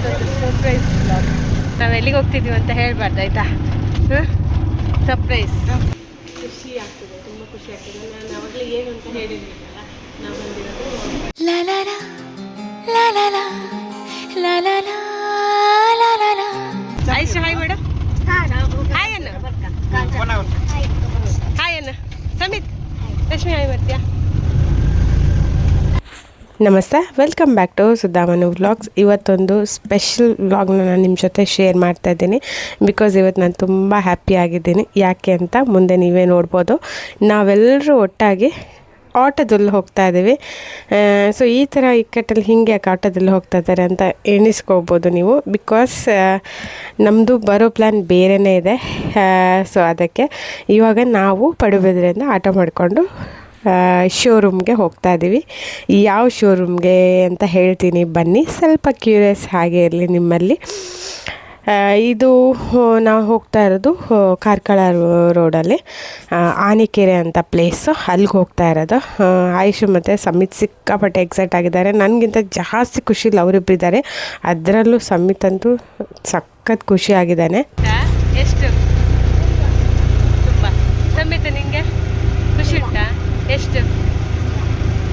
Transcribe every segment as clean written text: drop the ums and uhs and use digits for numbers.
ಇವತ್ತೊಂದು surprise blog. ನಾವು ಎಲ್ಲಿಗೆ ಹೋಗ್ತಿದ್ದೀವಿ ಅಂತ ಹೇಳ್ಬಾರ್ದು ಆಯಿತಾ? ಸರ್ಪ್ರೈಸ್. ಖುಷಿ ಆಗ್ತದೆ, ತುಂಬ ಖುಷಿ ಆಗ್ತದೆ. ನಾನು ಅವಾಗಲೇ ಏನು ಅಂತ ಹೇಳಿರ್ಲಿಲ್ಲ. ನಾವು ಬಂದಿರೋದು ಆಯ್ತು. Hi madam. ಹಾಯ್ ಅನ್ನ. ಹಾಯ್ ಅನ್ನ. ಸಮಿತ್, ರಶ್ಮಿ ಹಾಯ್ ಮಾಡ್ತೀಯಾ? ನಮಸ್ತೆ, welcome back to Sudhamanu vlogs. ಇವತ್ತೊಂದು ಸ್ಪೆಷಲ್ ವ್ಲಾಗ್ನ ನಾನು ನಿಮ್ಮ ಜೊತೆ ಶೇರ್ ಮಾಡ್ತಾ ಇದ್ದೀನಿ. ಬಿಕಾಸ್ ಇವತ್ತು ನಾನು ತುಂಬ ಹ್ಯಾಪಿ ಆಗಿದ್ದೀನಿ. ಯಾಕೆ ಅಂತ ಮುಂದೆ ನೀವೇ ನೋಡ್ಬೋದು. ನಾವೆಲ್ಲರೂ ಒಟ್ಟಾಗಿ ಆಟೋದಲ್ಲಿ ಹೋಗ್ತಾ ಇದ್ದೀವಿ. ಸೊ ಈ ಥರ ಇಕ್ಕಟ್ಟಲ್ಲಿ ಹಿಂಗೆ ಯಾಕೆ ಆಟೋದಲ್ಲಿ ಹೋಗ್ತಾ ಇದ್ದಾರೆ ಅಂತ ಎಣಿಸ್ಕೋಬೋದು ನೀವು. ಬಿಕಾಸ್ ನಮ್ಮದು ಬರೋ ಪ್ಲ್ಯಾನ್ ಬೇರೆಯೇ ಇದೆ. ಸೊ ಅದಕ್ಕೆ ಇವಾಗ ನಾವು ಪಡುಬಿದ್ರೆಯಿಂದ ಆಟೋ ಮಾಡಿಕೊಂಡು ಶೋರೂಮ್ಗೆ ಹೋಗ್ತಾ ಇದ್ದೀವಿ. ಯಾವ ಶೋರೂಮ್ಗೆ ಅಂತ ಹೇಳ್ತೀನಿ ಬನ್ನಿ. ಸ್ವಲ್ಪ ಕ್ಯೂರಿಯಸ್ ಹಾಗೆ ಇರಲಿ ನಿಮ್ಮಲ್ಲಿ. ಇದು ನಾವು ಹೋಗ್ತಾ ಇರೋದು ಕಾರ್ಕಳ ರೋಡಲ್ಲಿ ಆನೆಕೆರೆ ಅಂತ ಪ್ಲೇಸು, ಅಲ್ಲಿಗೆ ಹೋಗ್ತಾ ಇರೋದು. ಆಯುಷು ಮತ್ತು ಸಮಿತ್ ಸಿಕ್ಕಾಪಟ್ಟೆ ಎಕ್ಸೈಟ್ ಆಗಿದ್ದಾರೆ. ನನಗಿಂತ ಜಾಸ್ತಿ ಖುಷಿಲಿ ಅವರಿಬ್ಬರಿದ್ದಾರೆ. ಅದರಲ್ಲೂ ಸಮಿತ್ ಅಂತೂ ಸಖತ್ ಖುಷಿ ಆಗಿದ್ದಾನೆ. ಎಷ್ಟು ತುಂಬ ಸಮಿತ್ ನಿಮಗೆ ಖುಷಿ ಉಂಟಾ? ಎಷ್ಟು?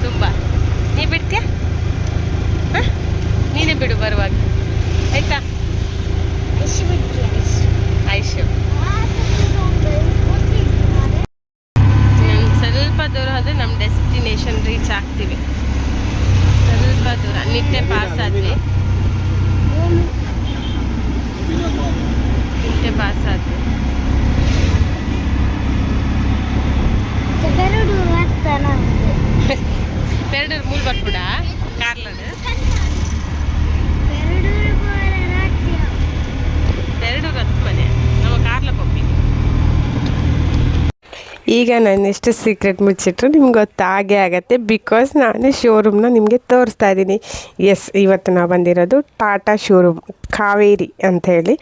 ತುಂಬ. ನೀ ಬಿಡ್ತೀಯ? ಹಾಂ, ನೀನೇ ಬಿಡು ಬರುವಾಗ ಆಯಿತಾ? ಆಯ್ತು. ಸ್ವಲ್ಪ ದೂರ ಹೋದರೆ ನಮ್ಮ ಡೆಸ್ಟಿನೇಷನ್ ರೀಚ್ ಆಗ್ತೀವಿ. ಸ್ವಲ್ಪ ದೂರ ನಿಟ್ಟೆ ಪಾಸ್ ಆದ್ವಿ. ನಿಟ್ಟೆ ಪಾಸ್ ಆದ್ವಿ. ಪೆರಡೂರು ಮೂಲ ಬರ್ಬಿಡ ಕಾರ್ಲಡು ಪೆರಡೂರು ಹತ್ತು ಮನೆ ನಮ್ಮ ಕಾರ್ಲ ಪಪ್ಪಿ. ಈಗ ನಾನು ಎಷ್ಟು ಸೀಕ್ರೆಟ್ ಮುಚ್ಚಿಟ್ರು ನಿಮ್ಗೆ ಗೊತ್ತಾಗೇ ಆಗುತ್ತೆ. ಬಿಕಾಸ್ ನಾನು ಶೋರೂಮ್ನ ನಿಮಗೆ ತೋರಿಸ್ತಾ ಇದ್ದೀನಿ. ಎಸ್, ಇವತ್ತು ನಾವು ಬಂದಿರೋದು ಟಾಟಾ ಶೋರೂಮ್ ಕಾವೇರಿ ಅಂಥೇಳಿ.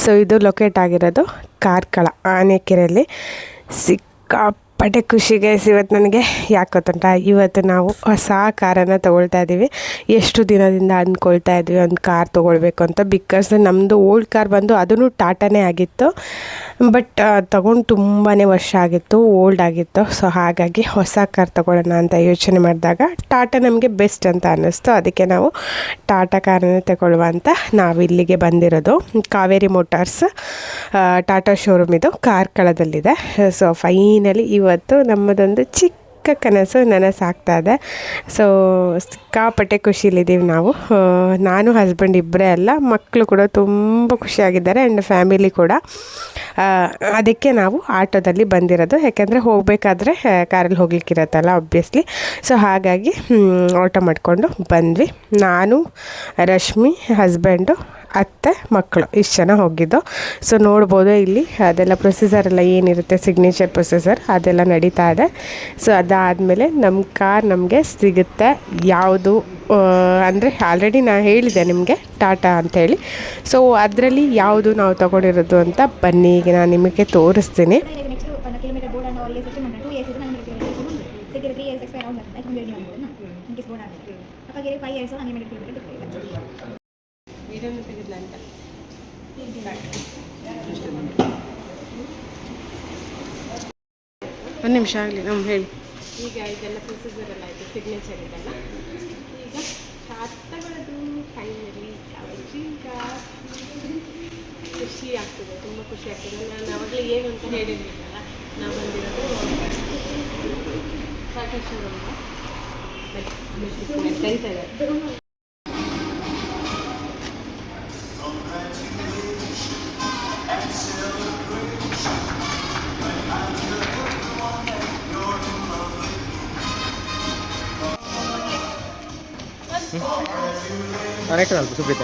ಸೊ ಇದು ಲೊಕೇಟ್ ಆಗಿರೋದು ಕಾರ್ಕಳ ಆನೆಕೆರೆಯಲ್ಲಿ. ಸಿಕ್ಕಾಪಟ್ಟೆ ಖುಷಿಗೆ ಇವತ್ತು ನನಗೆ. ಯಾಕೆ ಗೊತ್ತುಂಟಾ, ಇವತ್ತು ನಾವು ಹೊಸ ಕಾರನ್ನು ತೊಗೊಳ್ತಾ ಇದ್ದೀವಿ. ಎಷ್ಟು ದಿನದಿಂದ ಅಂದ್ಕೊಳ್ತಾ ಇದ್ವಿ ಒಂದು ಕಾರ್ ತೊಗೊಳ್ಬೇಕು ಅಂತ. ಬಿಕಾಸ್ ನಮ್ಮದು ಓಲ್ಡ್ ಕಾರ್ ಬಂದು ಅದೂ ಟಾಟಾನೇ ಆಗಿತ್ತು. ಬಟ್ ತೊಗೊಂಡು ತುಂಬಾ ವರ್ಷ ಆಗಿತ್ತು, ಓಲ್ಡ್ ಆಗಿತ್ತು. ಸೊ ಹಾಗಾಗಿ ಹೊಸ ಕಾರ್ ತೊಗೊಳ್ಳೋಣ ಅಂತ ಯೋಚನೆ ಮಾಡಿದಾಗ ಟಾಟಾ ನಮಗೆ ಬೆಸ್ಟ್ ಅಂತ ಅನ್ನಿಸ್ತು. ಅದಕ್ಕೆ ನಾವು ಟಾಟಾ ಕಾರನ್ನೇ ತಗೊಳ್ಳುವ ಅಂತ ನಾವು ಇಲ್ಲಿಗೆ ಬಂದಿರೋದು. ಕಾವೇರಿ ಮೋಟಾರ್ಸ್ ಟಾಟಾ ಶೋರೂಮ್ ಇದು ಕಾರ್ಕಳದಲ್ಲಿದೆ. ಸೊ ಫೈನಲಿ ಇವತ್ತು ನಮ್ಮದೊಂದು ಚಿಕ್ಕ ಕನಸು ನನಸಾಗ್ತಾ ಇದೆ. ಸೊ ಸಿಕ್ಕಾಪಟ್ಟೆ ಖುಷಿಲಿದ್ದೀವಿ ನಾವು. ನಾನು ಹಸ್ಬೆಂಡ್ ಇಬ್ಬರೇ ಅಲ್ಲ, ಮಕ್ಕಳು ಕೂಡ ತುಂಬ ಖುಷಿಯಾಗಿದ್ದಾರೆ ಆ್ಯಂಡ್ ಫ್ಯಾಮಿಲಿ ಕೂಡ. ಅದಕ್ಕೆ ನಾವು ಆಟೋದಲ್ಲಿ ಬಂದಿರೋದು. ಯಾಕೆಂದರೆ ಹೋಗಬೇಕಾದ್ರೆ ಕಾರಲ್ಲಿ ಹೋಗ್ಲಿಕ್ಕಿರತ್ತಲ್ಲ ಆಬ್ವಿಯಸ್ಲಿ. ಸೊ ಹಾಗಾಗಿ ಆಟೋ ಮಾಡಿಕೊಂಡು ಬಂದ್ವಿ. ನಾನು, ರಶ್ಮಿ, ಹಸ್ಬೆಂಡು, ಅತ್ತೆ, ಮಕ್ಕಳು ಇಷ್ಟು ಜನ ಹೋಗಿದ್ದು. ಸೊ ನೋಡ್ಬೋದು ಇಲ್ಲಿ ಅದೆಲ್ಲ ಪ್ರೊಸೀಜರೆಲ್ಲ ಏನಿರುತ್ತೆ, ಸಿಗ್ನೇಚರ್ ಪ್ರೊಸೀಜರ್ ಅದೆಲ್ಲ ನಡೀತಾ ಇದೆ. ಸೊ ಅದಾದಮೇಲೆ ನಮ್ಮ ಕಾರ್ ನಮಗೆ ಸಿಗುತ್ತೆ. ಯಾವುದು ಅಂದರೆ ಆಲ್ರೆಡಿ ನಾನು ಹೇಳಿದೆ ನಿಮಗೆ ಟಾಟಾ ಅಂಥೇಳಿ. ಸೊ ಅದರಲ್ಲಿ ಯಾವುದು ನಾವು ತೊಗೊಂಡಿರೋದು ಅಂತ ಬನ್ನಿ ಈಗ ನಾನು ನಿಮಗೆ ತೋರಿಸ್ತೀನಿ. ಒಂದು ನಿಮಿಷ ಆಗಲಿ ನಾವು ಹೇಳಿ. ಈಗ ಇದೆಲ್ಲ ಪ್ರೊಸೀಜರ್ ಎಲ್ಲ ಆಯಿತು, ಸಿಗ್ನೇಚರ್ ಇದೆಲ್ಲ. ಈಗ ತಗೊಳ್ಳೋದು ಫೈನಲಿ. ಈಗ ಖುಷಿ ಆಗ್ತದೆ, ತುಂಬ ಖುಷಿ ಆಗ್ತದೆ. ನಾನು ಅವಾಗಲೇ ಏನು ಅಂತ ಹೇಳಿರಲಿಲ್ಲ. ನಾವು ಬಂದಿರೋದು ಟಾಟಾ ಶೋರೂಮ್ ಕರೀತಾ ಇದ್ದಾರೆ. ಸುಪ್ರೀತ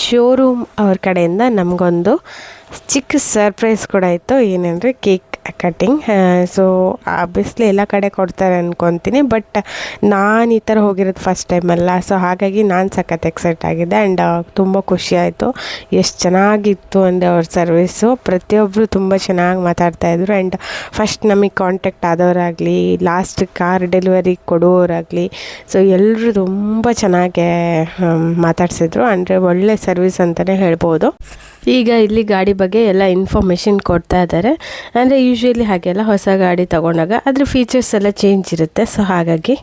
ಶೋರೂಮ್ ಅವ್ರ ಕಡೆಯಿಂದ ನಮಗೊಂದು ಚಿಕ್ಕ ಸರ್ಪ್ರೈಸ್ ಕೂಡ ಇತ್ತು. ಏನಂದರೆ ಕೇಕ್ ಕಟ್ಟಿಂಗ್. ಸೊ ಆಬ್ವಿಯಸ್ಲಿ ಎಲ್ಲ ಕಡೆ ಕೊಡ್ತಾರೆ ಅಂದ್ಕೊತೀನಿ, ಬಟ್ ನಾನು ಈ ಥರ ಹೋಗಿರೋದು ಫಸ್ಟ್ ಟೈಮಲ್ಲ, ಸೊ ಹಾಗಾಗಿ ನಾನು ಸಖತ್ ಎಕ್ಸೈಟ್ ಆಗಿದೆ. ಆ್ಯಂಡ್ ತುಂಬ ಖುಷಿ ಆಯಿತು. ಎಷ್ಟು ಚೆನ್ನಾಗಿತ್ತು ಅಂದರೆ ಅವ್ರ ಸರ್ವಿಸು, ಪ್ರತಿಯೊಬ್ಬರು ತುಂಬ ಚೆನ್ನಾಗಿ ಮಾತಾಡ್ತಾಯಿದ್ರು. ಆ್ಯಂಡ್ ಫಸ್ಟ್ ನಮಗೆ ಕಾಂಟ್ಯಾಕ್ಟ್ ಆದವರಾಗಲಿ, ಲಾಸ್ಟ್ ಕಾರ್ ಡೆಲಿವರಿ ಕೊಡೋರಾಗಲಿ, ಸೊ ಎಲ್ಲರೂ ತುಂಬ ಚೆನ್ನಾಗೇ ಮಾತಾಡಿಸಿದ್ರು. ಅಂದರೆ ಒಳ್ಳೆ ಸರ್ವಿಸ್ ಅಂತಲೇ ಹೇಳ್ಬೋದು. ಈಗ ಇಲ್ಲಿ ಗಾಡಿ ಬಗ್ಗೆ ಎಲ್ಲ ಇನ್ಫಾರ್ಮೇಷನ್ ಕೊಡ್ತಾ ಇದ್ದಾರೆ. ಅಂದರೆ ಯೂಶ್ವಲಿ ಹಾಗೆಲ್ಲ ಹೊಸ ಗಾಡಿ ತೊಗೊಂಡಾಗ ಅದ್ರ ಫೀಚರ್ಸ್ ಎಲ್ಲ ಚೇಂಜ್ ಇರುತ್ತೆ. ಸೊ ಹಾಗಾಗಿ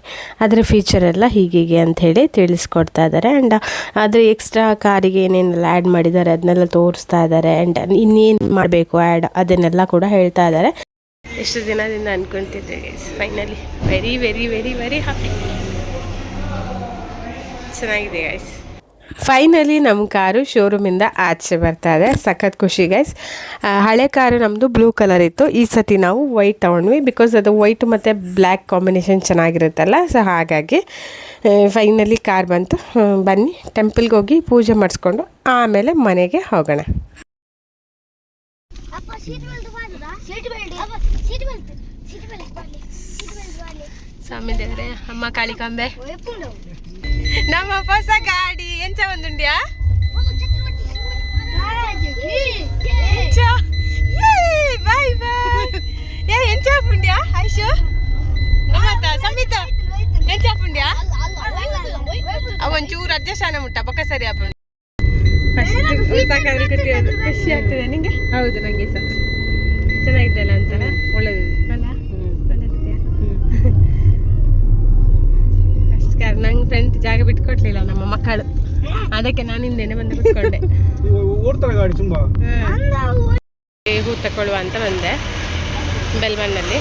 ಅದರ ಫೀಚರ್ ಎಲ್ಲ ಹೀಗೀಗೆ ಅಂಥೇಳಿ ತಿಳಿಸ್ಕೊಡ್ತಾ ಇದ್ದಾರೆ. ಆ್ಯಂಡ್ ಆದರೆ ಎಕ್ಸ್ಟ್ರಾ ಕಾರಿಗೆ ಏನೇನೆಲ್ಲ ಆ್ಯಡ್ ಮಾಡಿದ್ದಾರೆ ಅದನ್ನೆಲ್ಲ ತೋರಿಸ್ತಾ ಇದ್ದಾರೆ. ಆ್ಯಂಡ್ ಇನ್ನೇನು ಮಾಡಬೇಕು ಆ್ಯಡ್ ಅದನ್ನೆಲ್ಲ ಕೂಡ ಹೇಳ್ತಾ ಇದ್ದಾರೆ. ಎಷ್ಟು ದಿನದಿಂದ ಅಂದ್ಕೊತಿದ್ದೆ guys, finally very very very very happy. ಚೆನ್ನಾಗಿದೆ ಗೈಸ್. ಫೈನಲಿ ನಮ್ಮ ಕಾರು ಶೋರೂಮಿಂದ ಆಚೆ ಬರ್ತಾ ಇದೆ. ಸಖತ್ ಖುಷಿ ಗೈಸ್. ಹಳೆ ಕಾರು ನಮ್ಮದು ಬ್ಲೂ ಕಲರ್ ಇತ್ತು. ಈ ಸತಿ ನಾವು ವೈಟ್ ತೊಗೊಂಡ್ವಿ, ಬಿಕಾಸ್ ಅದು ವೈಟ್ ಮತ್ತು ಬ್ಲ್ಯಾಕ್ ಕಾಂಬಿನೇಷನ್ ಚೆನ್ನಾಗಿರುತ್ತಲ್ಲ. ಸೊ ಹಾಗಾಗಿ ಫೈನಲಿ ಕಾರ್ ಬಂತು. ಬನ್ನಿ ಟೆಂಪಲ್ಗೆ ಹೋಗಿ ಪೂಜೆ ಮಾಡಿಸ್ಕೊಂಡು ಆಮೇಲೆ ಮನೆಗೆ ಹೋಗೋಣ. ಸ್ವಾಮಿ ದೇವರೇ, ಅಮ್ಮ ಕಾಳಿಕಾಂಬೆ, ನಮ್ಮ ಹೊಸ ಗಾಡಿ ಎಂಚ ಒಂದುಂಡ್ಯಾ ಬಾಯ್ ಬಾಯ್. ಎಂಚ ಪುಂಡ್ಯಾ ಐಶು ನಮ್ಮತ್ತ ಸಂಬಿತ ಎಂಚ ಪುಂಡ್ಯಾ ಅವೊಂಚೂರು ಅಡ್ಜಸ್ಟ್ ಮುಟ್ಟ ಪಕ್ಕ ಸರಿ ಆಪುಂಡು. ಖುಷಿ ಆಗ್ತದೆ ನಿಂಗೆ? ಹೌದು, ನನಗೆ ಸಹ ಚೆನ್ನಾಗಿದ್ದಲ್ಲ ಅಂತಾರ. ಒಳ್ಳೇದಿದೆ ಅಲ್ಲ, ಒಳ್ಳೇದಿದೆಯಾ? ನಂಗೆ ಫ್ರೆಂಡ್ ಜಾಗ ಬಿಟ್ಕೊಡ್ಲಿಲ್ಲ ನಮ್ಮ ಮಕ್ಕಳು, ಅದಕ್ಕೆ ನಾನು ಹಿಂದೆನೆ ಬಂದು ಕೂತ್ಕೊಂಡೆ. ಹೂ ತಗೊಳ್ಳುವ ಅಂತ ಬಂದೆ ಬೆಲ್ಮಣ್ಣಲ್ಲಿ.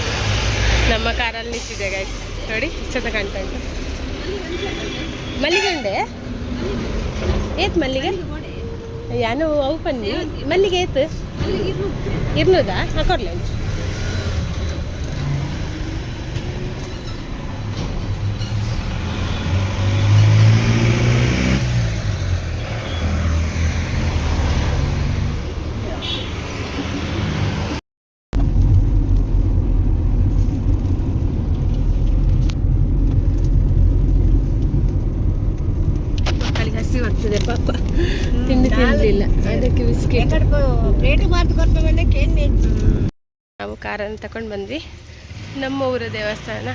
ನಮ್ಮ ಕಾರಲ್ಲಿ ನಿಂತಿದೆ ಗೈಸ್, ನೋಡಿ ಚಂದ ಕಾಣ್ತಾ ಉಂಟು. ಮಲ್ಲಿಗೆ ಉಂಡೆ ಏತ್ ಮಲ್ಲಿಗೆ ಯಾನು ಅವು ಪನ್ನಿ ಮಲ್ಲಿಗೆ ಏತ್ ಇರ್ನೂದಾ ಹಾಕೊಡ್ಲ ಉಂಟು. ಬರ್ತಿದೆ ಪಾಪ, ತಿಂಡಿ ತಿನ್ನಲಿಲ್ಲ, ಅದಕ್ಕೆ ಬಿಸ್ಕೆಟ್. ನಾವು ಕಾರನ್ನು ತಗೊಂಡು ಬಂದ್ವಿ. ನಮ್ಮ ಊರ ದೇವಸ್ಥಾನ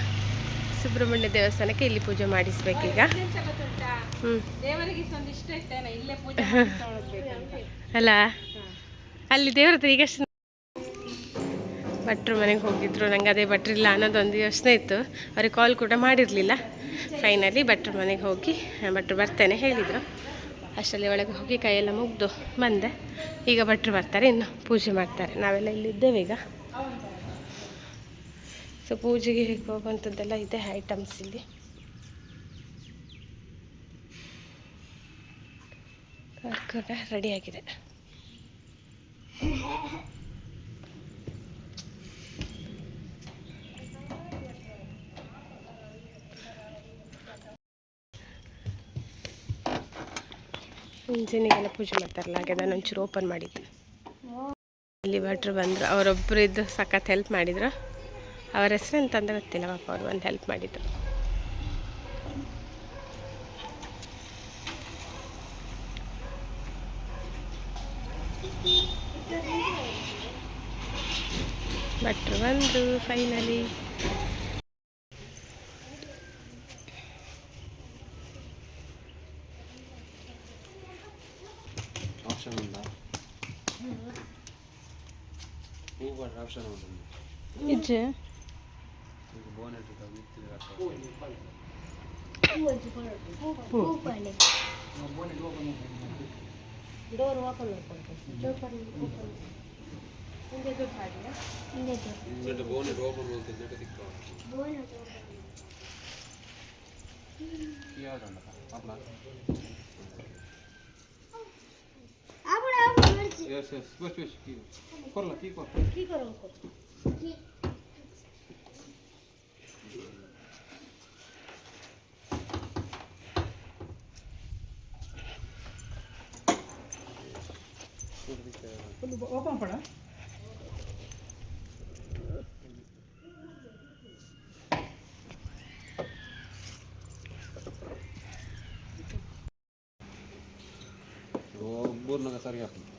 ಸುಬ್ರಹ್ಮಣ್ಯ ದೇವಸ್ಥಾನಕ್ಕೆ ಇಲ್ಲಿ ಪೂಜೆ ಮಾಡಿಸ್ಬೇಕೀಗ. ಅಲ್ಲ ಅಲ್ಲಿ ದೇವ್ರ ಹತ್ರ ಈಗಷ್ಟು ಭಟ್ರು ಮನೆಗೆ ಹೋಗಿದ್ರು. ನಂಗೆ ಅದೇ ಭಟ್ರಿಲ್ಲ ಅನ್ನೋದೊಂದು ಯೋಚನೆ ಇತ್ತು. ಅವ್ರಿಗೆ ಕಾಲ್ ಕೂಡ ಮಾಡಿರಲಿಲ್ಲ. ಫೈನಲಿ ಭಟ್ರ ಮನೆಗೆ ಹೋಗಿ ಭಟ್ರು ಬರ್ತೇನೆ ಹೇಳಿದರು. ಅಷ್ಟರಲ್ಲಿ ಒಳಗೆ ಹೋಗಿ ಕೈಯೆಲ್ಲ ಮುಗ್ದು ಬಂದೆ. ಈಗ ಭಟ್ರು ಬರ್ತಾರೆ, ಇನ್ನು ಪೂಜೆ ಮಾಡ್ತಾರೆ. ನಾವೆಲ್ಲ ಇಲ್ಲಿದ್ದೇವೆ ಈಗ. ಸೊ ಪೂಜೆಗೆ ಹೋಗುವಂಥದ್ದೆಲ್ಲ ಇದೆ ಐಟಮ್ಸ್ ಇಲ್ಲಿ. ಕೂಡ ರೆಡಿಯಾಗಿದೆ. ಮುಂಜಾನೆಗೆಲ್ಲ ಪೂಜೆ ಮಾಡ್ತಾರಲ್ಲ, ಹಾಗೆ ನಾನು ಒಂಚೂರು ಓಪನ್ ಮಾಡಿದ್ದೆ. ಇಲ್ಲಿ ಭಟ್ರು ಬಂದರು, ಅವರೊಬ್ಬರು ಇದ್ದು ಸಖತ್ ಹೆಲ್ಪ್ ಮಾಡಿದರು. ಅವರ ಹೆಸರು ಎಂತಂತ ಗೊತ್ತಿಲ್ಲ ಪಾಪ, ಅವರು ಒಂದು ಹೆಲ್ಪ್ ಮಾಡಿದರು. ಭಟ್ರು ಬಂದರು ಫೈನಲಿ. ಇಜ್ಜೆ door open Yes, yes. Push, push. Korla, ki kor. Ki karo kor. Ki. Open pada. ಪೂರ್ಣ ಸರಿ ಆಗ್ತದೆ.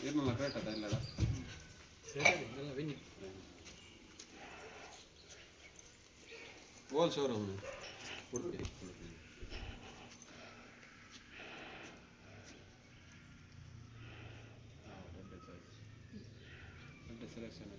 ಏನಲ್ಲ ಕೇಳ್ತದ ಎಲ್ಲದ ಓಲ್ ಶೋರೂಮ್ ಉಡುಪಿ ಸೆಲೆಕ್ಷನ್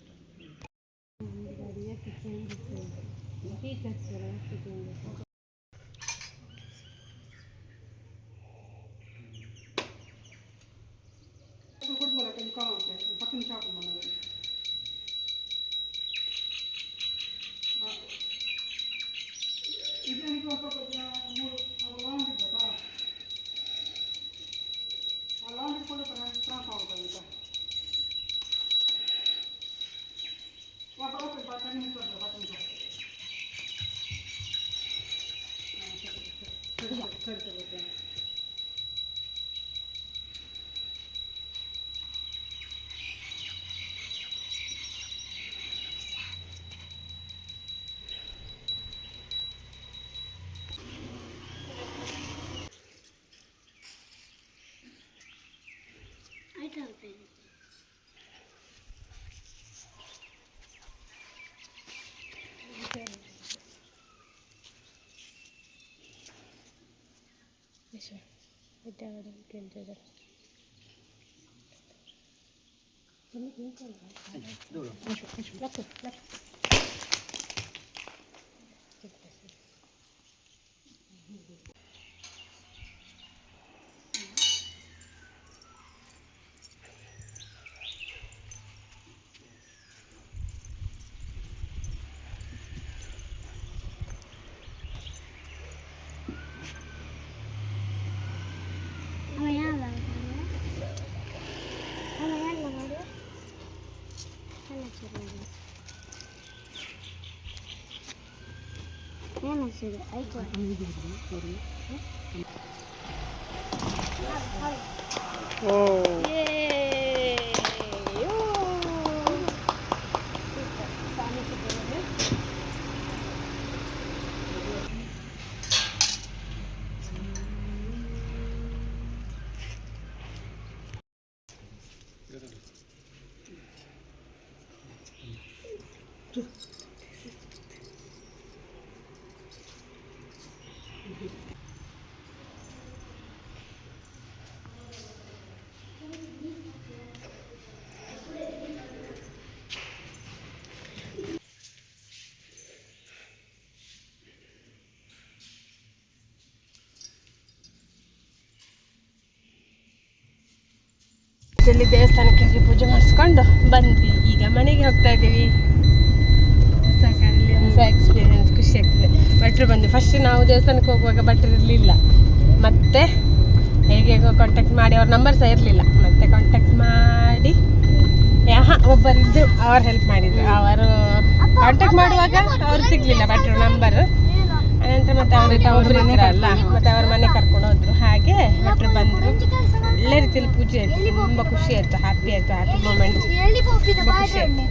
ಇಲ್ಲಿ ದೇವಸ್ಥಾನಕ್ಕೆ ಹೋಗಿ ಪೂಜೆ ಮಾಡಿಸ್ಕೊಂಡು ಬಂದ್ವಿ. ಈಗ ಮನೆಗೆ ಹೋಗ್ತಾ ಇದ್ದೀವಿ. ಹೊಸ ಎಕ್ಸ್ಪೀರಿಯನ್ಸ್ ಖುಷಿ ಆಗ್ತದೆ. ಭಟ್ರು ಬಂದು ಫಸ್ಟ್ ನಾವು ದೇವಸ್ಥಾನಕ್ಕೆ ಹೋಗುವಾಗ ಭಟ್ರು ಇರಲಿಲ್ಲ, ಮತ್ತೆ ಹೇಗೆ ಕಾಂಟ್ಯಾಕ್ಟ್ ಮಾಡಿ ಅವ್ರ ನಂಬರ್ ಸಹ ಇರಲಿಲ್ಲ, ಮತ್ತೆ ಕಾಂಟ್ಯಾಕ್ಟ್ ಮಾಡಿ ಒಬ್ಬರಿದ್ದು ಅವ್ರು ಹೆಲ್ಪ್ ಮಾಡಿದ್ರು. ಅವರು ಕಾಂಟ್ಯಾಕ್ಟ್ ಮಾಡುವಾಗ ಅವ್ರು ಸಿಗಲಿಲ್ಲ ಭಟ್ರು ನಂಬರ್. ಅನಂತರ ಮತ್ತೆ ಅವ್ರಿಗೆ ಒಬ್ಬರು ಇದ್ರಲ್ಲ, ಮತ್ತೆ ಅವ್ರ ಮನೆ ಕರ್ಕೊಂಡು ಹೋದ್ರು. ಹಾಗೆ ಭಟ್ರು ಬಂದರು. ಒಳ್ಳೆ ರೀತಿಯಲ್ಲಿ ಪೂಜೆ ಆಯಿತು, ತುಂಬ ಖುಷಿ ಆಯಿತು, ಹ್ಯಾಪಿ ಆಯಿತು, ಹ್ಯಾಪಿ ಮೂಮೆಂಟ್. ಖುಷಿ ಆಯಿತು.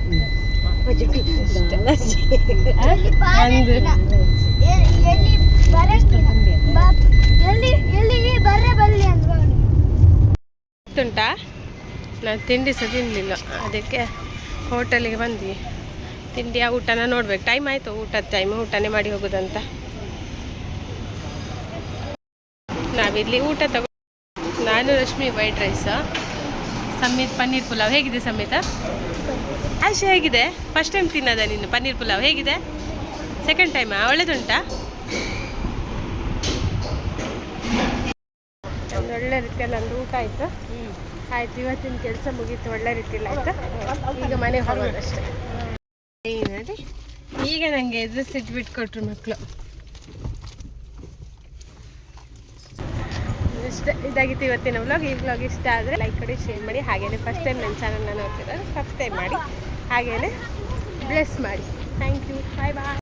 ಗೊತ್ತುಂಟಾ, ನಾವು ತಿಂಡಿ ಸಹ ತಿನ್ನಲಿಲ್ಲ, ಅದಕ್ಕೆ ಹೋಟೆಲಿಗೆ ಬಂದ್ವಿ. ತಿಂಡಿಯ ಊಟನ ನೋಡ್ಬೇಕು. ಟೈಮ್ ಆಯಿತು, ಊಟದ ಟೈಮ್, ಊಟನೇ ಮಾಡಿ ಹೋಗೋದಂತ. ನಾವಿಲ್ಲಿ ಊಟ ತಗೋ. ನಾನು ರಶ್ಮಿ ವೈಟ್ ರೈಸ, ಸಮಿತ್ ಪನ್ನೀರ್ ಪುಲಾವ್. ಹೇಗಿದೆ ಸಮಿತ? ಆಶೆ ಹೇಗಿದೆ? ಫಸ್ಟ್ ಟೈಮ್ ತಿನ್ನೋದ ನೀನು ಪನ್ನೀರ್ ಪುಲಾವ್? ಹೇಗಿದೆ? ಸೆಕೆಂಡ್ ಟೈಮಾ? ಒಳ್ಳೆದುಂಟಾ? ಒಳ್ಳೆ ರೀತಿಯಲ್ಲಿ ಒಂದು ಊಟ ಆಯಿತು. ಆಯ್ತು, ಇವತ್ತಿನ ಕೆಲಸ ಮುಗೀತು, ಒಳ್ಳೆ ರೀತಿಯಲ್ಲಿ ಆಯಿತು. ಈಗ ಮನೆಗೆ ಹೋಗೋದಷ್ಟೇ. ನೋಡಿ, ಈಗ ನನಗೆ ಎದುರಿಸಿಟ್ಬಿಟ್ಟು ಕೊಟ್ರು ಮಕ್ಕಳು. ಇಷ್ಟೇ, ಇದಾಗಿತ್ತು ಇವತ್ತಿನ ವ್ಲಾಗ್. ಈ ವ್ಲಾಗ್ ಇಷ್ಟ ಆದರೆ ಲೈಕ್ ಮಾಡಿ, ಶೇರ್ ಮಾಡಿ. ಹಾಗೆಯೇ ಫಸ್ಟ್ ಟೈಮ್ ನನ್ನ ಚಾನಲ್ನ ನೋಡ್ತಿದ್ದಾರೆ ಸಬ್ಸ್ಕ್ರೈಬ್ ಮಾಡಿ, ಹಾಗೆಯೇ ಬ್ಲೆಸ್ ಮಾಡಿ. Thank you, bye bye.